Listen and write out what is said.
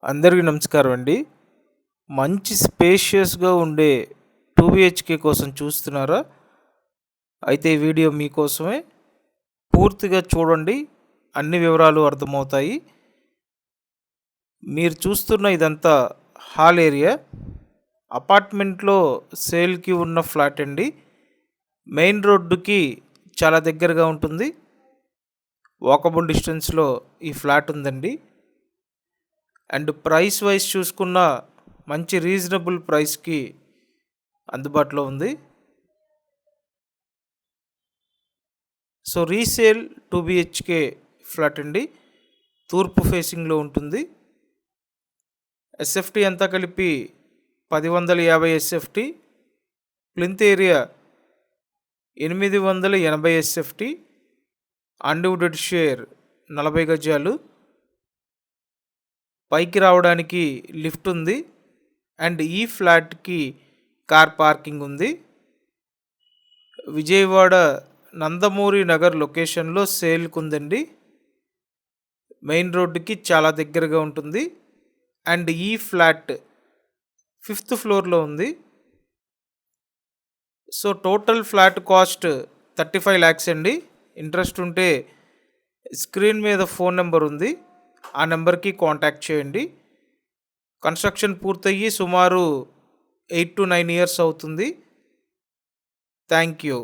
అందరికీ నమస్కారం అండి. మంచి స్పేషియస్‌గా ఉండే 2 బీహెచ్‌కే కోసం చూస్తున్నారా? అయితే ఈ వీడియో మీకోసమే. పూర్తిగా చూడండి. అన్ని వివరాలు అర్థమవుతాయి. మీరు చూస్తున్న ఇదంతా హాల్ ఏరియా. అపార్ట్మెంట్‌లో సేల్‌కి ఉన్న ఫ్లాట్ అండి. మెయిన్ రోడ్డుకి చాలా దగ్గరగా ఉంటుంది. వాకబుల్ డిస్టెన్స్‌లో ఈ ఫ్లాట్ ఉందండి. అండ్ ప్రైస్ వైస్ చూసుకున్న మంచి రీజనబుల్ ప్రైస్‌కి అందుబాటులో ఉంది. సో రీసేల్ 2 బీహెచ్‌కే ఫ్లాట్ అండి. తూర్పు ఫేసింగ్‌లో ఉంటుంది. ఎస్ఎఫ్టీ అంతా కలిపి 1050 SFT. Plinth area 880 SFT. Undivided share 40 గజాలు. పైకి రావడానికి లిఫ్ట్ ఉంది. అండ్ ఈ ఫ్లాట్‌కి కార్ పార్కింగ్ ఉంది. విజయవాడ నందమూరి నగర్ లొకేషన్‌లో సేల్‌కుందండి. మెయిన్ రోడ్డుకి చాలా దగ్గరగా ఉంటుంది. అండ్ ఈ ఫ్లాట్ 5th ఫ్లోర్‌లో ఉంది. So total flat cost 35 lakhs అండి. ఇంట్రెస్ట్ ఉంటే స్క్రీన్ మీద ఫోన్ నెంబర్ ఉంది. ఆ నెంబర్‌కి కాంటాక్ట్ చేయండి. కన్స్ట్రక్షన్ పూర్తయ్యి సుమారు 8 to 9 ఇయర్స్ అవుతుంది. Thank you.